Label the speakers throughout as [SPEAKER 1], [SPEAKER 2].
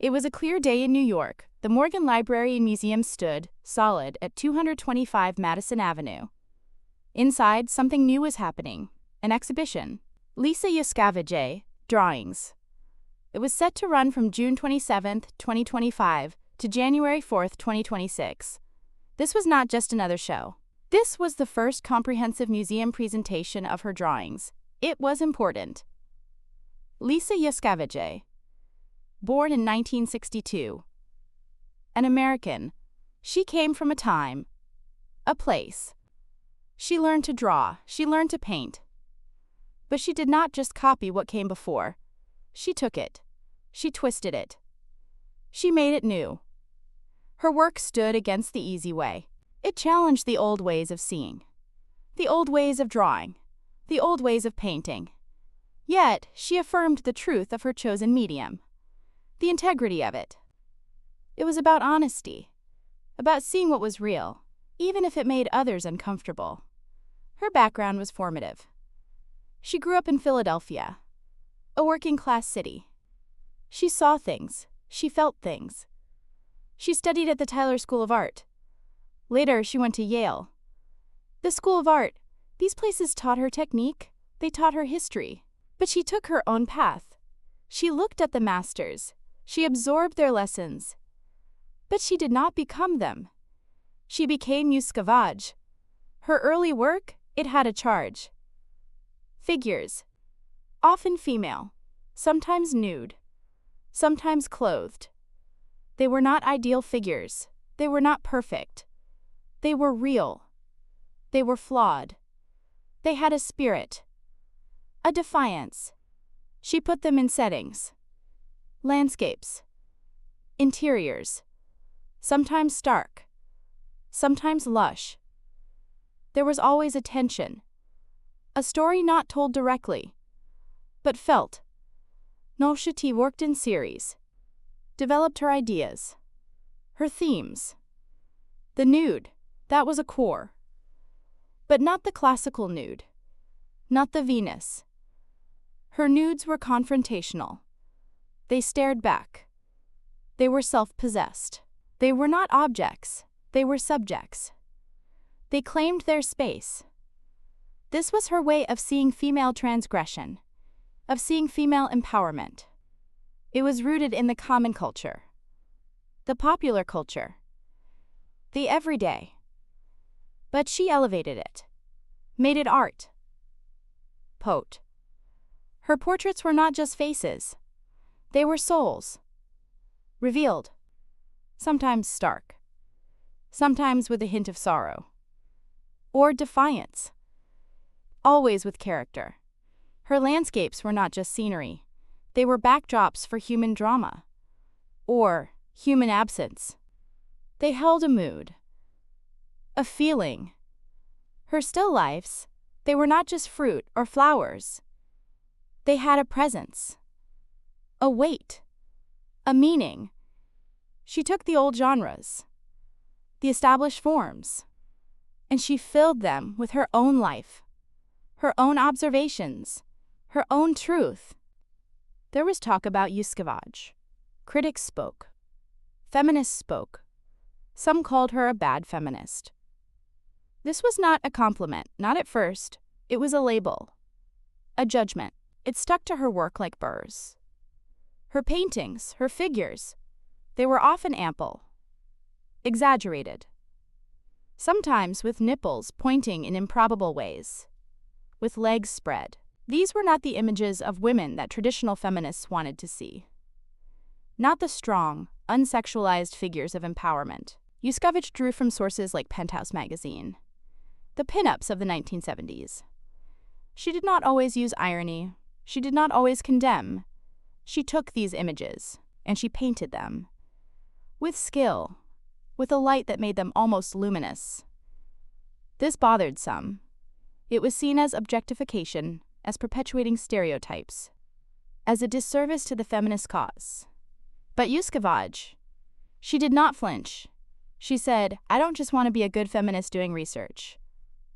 [SPEAKER 1] It was a clear day in New York. The Morgan Library and Museum stood, solid, at 225 Madison Avenue. Inside, something new was happening. An exhibition. Lisa Yuskavage, Drawings. It was set to run from June 27, 2025, to January 4, 2026. This was not just another show. This was the first comprehensive museum presentation of her drawings. It was important. Lisa Yuskavage, born in 1962. An American, she came from a time, a place. She learned to draw, she learned to paint. But she did not just copy what came before. She took it. She twisted it. She made it new. Her work stood against the easy way. It challenged the old ways of seeing, the old ways of drawing, the old ways of painting. Yet, she affirmed the truth of her chosen medium, the integrity of it. It was about honesty, about seeing what was real, even if it made others uncomfortable. Her background was formative. She grew up in Philadelphia, a working-class city. She saw things, she felt things. She studied at the Tyler School of Art. Later, she went to Yale. The School of Art, these places taught her technique, they taught her history. But she took her own path. She looked at the masters. She absorbed their lessons. But she did not become them. She became Yuskavage. Her early work, it had a charge. Figures. Often female, sometimes nude, sometimes clothed. They were not ideal figures. They were not perfect. They were real. They were flawed. They had a spirit, a defiance. She put them in settings, landscapes, interiors, sometimes stark, sometimes lush. There was always a tension, a story not told directly, but felt. Noshati worked in series, developed her ideas, her themes. The nude, that was a core. But not the classical nude, not the Venus. Her nudes were confrontational. They stared back. They were self-possessed. They were not objects, they were subjects. They claimed their space. This was her way of seeing female transgression, of seeing female empowerment. It was rooted in the common culture, the popular culture, the everyday. But she elevated it, made it art. Poet. Her portraits were not just faces. They were souls. Revealed. Sometimes stark. Sometimes with a hint of sorrow. Or defiance. Always with character. Her landscapes were not just scenery. They were backdrops for human drama. Or human absence. They held a mood. A feeling. Her still lifes, they were not just fruit or flowers. They had a presence, a weight, a meaning. She took the old genres, the established forms, and she filled them with her own life, her own observations, her own truth. There was talk about Yuskavage. Critics spoke. Feminists spoke. Some called her a bad feminist. This was not a compliment, not at first. It was a label, a judgment. It stuck to her work like burrs. Her paintings, her figures, they were often ample, exaggerated, sometimes with nipples pointing in improbable ways, with legs spread. These were not the images of women that traditional feminists wanted to see. Not the strong, unsexualized figures of empowerment. Yuskavage drew from sources like Penthouse magazine, the pinups of the 1970s. She did not always use irony. She did not always condemn. She took these images, and she painted them. With skill, with a light that made them almost luminous. This bothered some. It was seen as objectification, as perpetuating stereotypes, as a disservice to the feminist cause. But Yuskavage, she did not flinch. She said, I don't just want to be a good feminist doing research.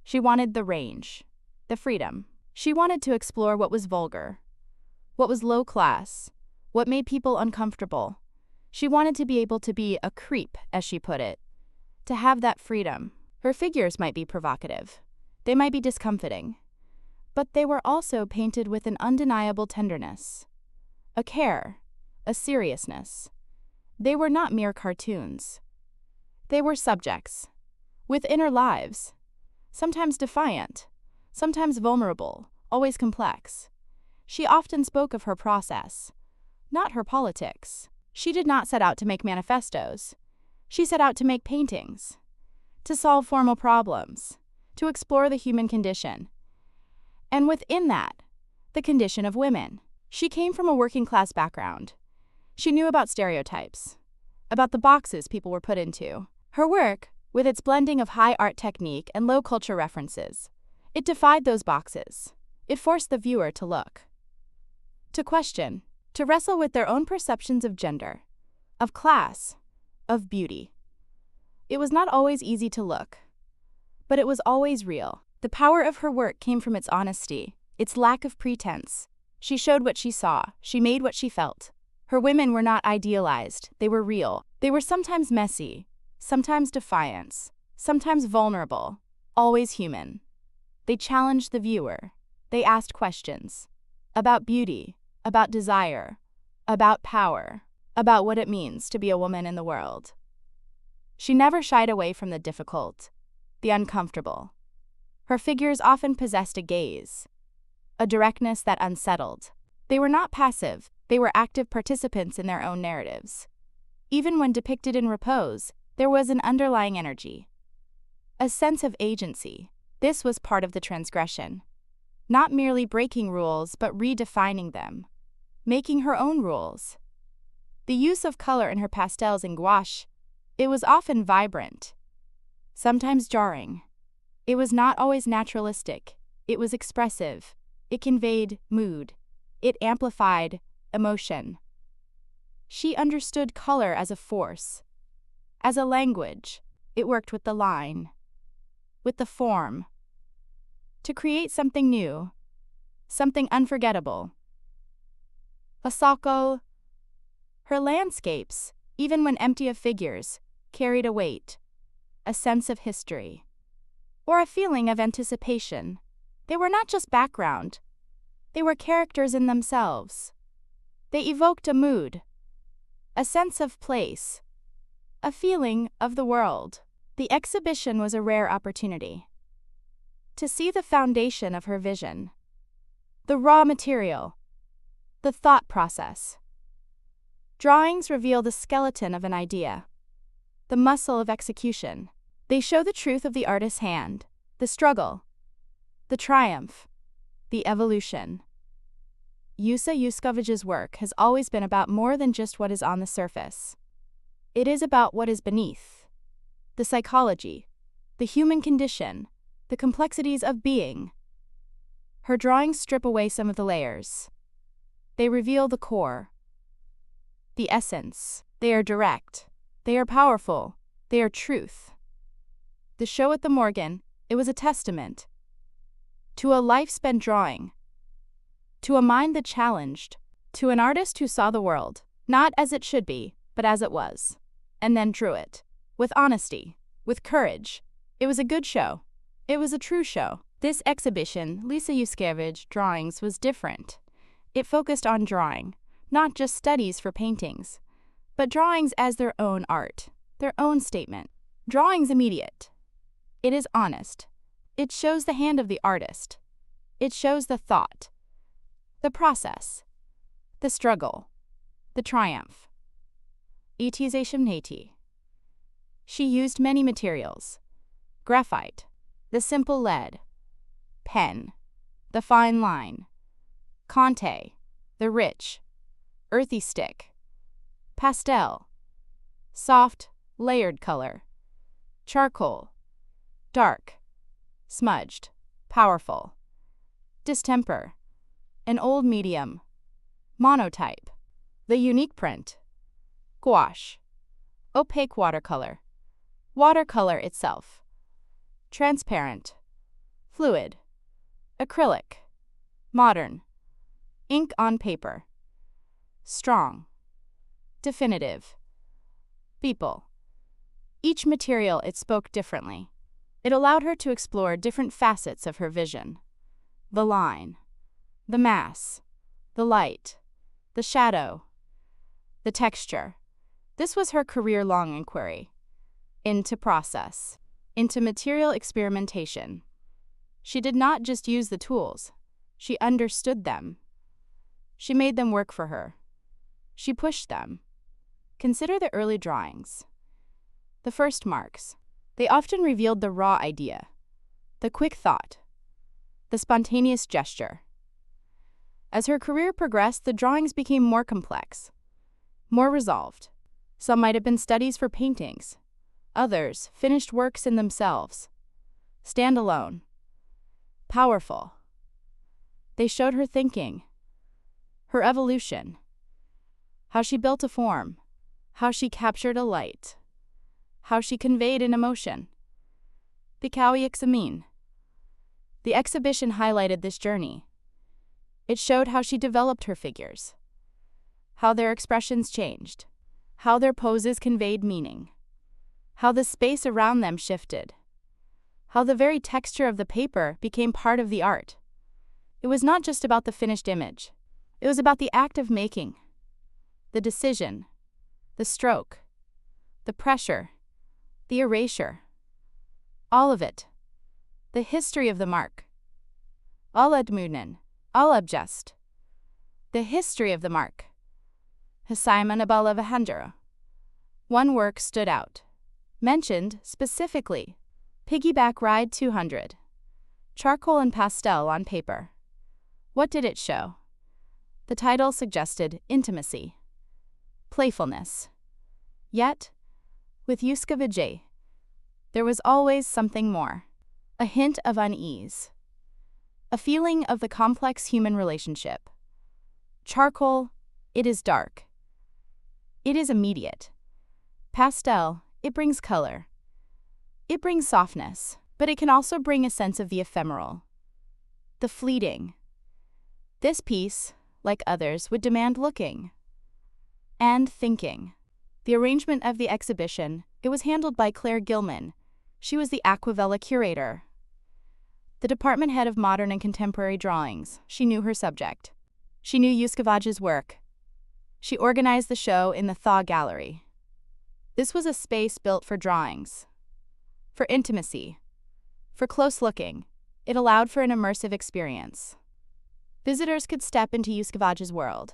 [SPEAKER 1] She wanted the range, the freedom. She wanted to explore what was vulgar, what was low class, what made people uncomfortable. She wanted to be able to be a creep, as she put it, to have that freedom. Her figures might be provocative. They might be discomfiting. But they were also painted with an undeniable tenderness, a care, a seriousness. They were not mere cartoons. They were subjects, with inner lives, sometimes defiant, sometimes vulnerable, always complex. She often spoke of her process, not her politics. She did not set out to make manifestos. She set out to make paintings, to solve formal problems, to explore the human condition. And within that, the condition of women. She came from a working-class background. She knew about stereotypes, about the boxes people were put into. Her work, with its blending of high art technique and low culture references, it defied those boxes. It forced the viewer to look, to question, to wrestle with their own perceptions of gender, of class, of beauty. It was not always easy to look, but it was always real. The power of her work came from its honesty, its lack of pretense. She showed what she saw, she made what she felt. Her women were not idealized, they were real. They were sometimes messy, sometimes defiant, sometimes vulnerable, always human. They challenged the viewer. They asked questions about beauty, about desire, about power, about what it means to be a woman in the world. She never shied away from the difficult, the uncomfortable. Her figures often possessed a gaze, a directness that unsettled. They were not passive, they were active participants in their own narratives. Even when depicted in repose, there was an underlying energy, a sense of agency. This was part of the transgression. Not merely breaking rules, but redefining them, making her own rules. The use of color in her pastels and gouache, it was often vibrant, sometimes jarring. It was not always naturalistic, it was expressive. It conveyed mood. It amplified emotion. She understood color as a force, as a language. It worked with the line, with the form, to create something new, something unforgettable. Asako, her landscapes, even when empty of figures, carried a weight, a sense of history, or a feeling of anticipation. They were not just background, they were characters in themselves. They evoked a mood, a sense of place, a feeling of the world. The exhibition was a rare opportunity to see the foundation of her vision, the raw material, the thought process. Drawings reveal the skeleton of an idea, the muscle of execution. They show the truth of the artist's hand, the struggle, the triumph, the evolution. Yuskavage's work has always been about more than just what is on the surface. It is about what is beneath, the psychology, the human condition, the complexities of being. Her drawings strip away some of the layers. They reveal the core, the essence. They are direct, they are powerful, they are truth. The show at the Morgan, it was a testament to a life spent drawing, to a mind that challenged, to an artist who saw the world, not as it should be, but as it was, and then drew it, with honesty, with courage. It was a good show. It was a true show. This exhibition, Lisa Yuskavage Drawings, was different. It focused on drawing, not just studies for paintings, but drawings as their own art, their own statement. Drawing's immediate. It is honest. It shows the hand of the artist. It shows the thought, the process, the struggle, the triumph. Etization. She used many materials: graphite, the simple lead, pen, the fine line, conte, the rich, earthy stick, pastel, soft, layered color, charcoal, dark, smudged, powerful, distemper, an old medium, monotype, the unique print, gouache, opaque watercolor, watercolor itself, transparent, fluid, acrylic, modern, ink on paper, strong, definitive. people. Each material it spoke differently. It allowed her to explore different facets of her vision. The line, the mass, the light, the shadow, the texture. This was her career-long inquiry. Into process, into material experimentation. She did not just use the tools, she understood them. She made them work for her. She pushed them. Consider the early drawings. The first marks. They often revealed the raw idea, the quick thought, the spontaneous gesture. As her career progressed, the drawings became more complex, more resolved. Some might have been studies for paintings, others finished works in themselves. Standalone. Powerful. They showed her thinking, her evolution, how she built a form, how she captured a light, how she conveyed an emotion. Pikawi Examin. The exhibition highlighted this journey. It showed how she developed her figures, how their expressions changed, how their poses conveyed meaning, how the space around them shifted, how the very texture of the paper became part of the art. It was not just about the finished image. It was about the act of making, the decision, the stroke, the pressure, the erasure. All of it. The history of the mark. Aladmunen, Alabjest. The history of the mark. Hasaima Nabala Vahandra. One work stood out. Mentioned specifically. Piggyback Ride 200. Charcoal and pastel on paper. What did it show? The title suggested intimacy, playfulness. Yet, with Yuskavage, there was always something more. A hint of unease. A feeling of the complex human relationship. Charcoal, it is dark. It is immediate. Pastel, it brings color. It brings softness, but it can also bring a sense of the ephemeral, the fleeting. This piece, like others, would demand looking and thinking. The arrangement of the exhibition, it was handled by Claire Gilman. She was the Aquavella curator. The department head of modern and contemporary drawings. She knew her subject. She knew Yuskavage's work. She organized the show in the Thaw Gallery. This was a space built for drawings, for intimacy, for close looking. It allowed for an immersive experience. Visitors could step into Yuskavage's world,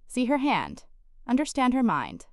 [SPEAKER 1] see her hand, understand her mind.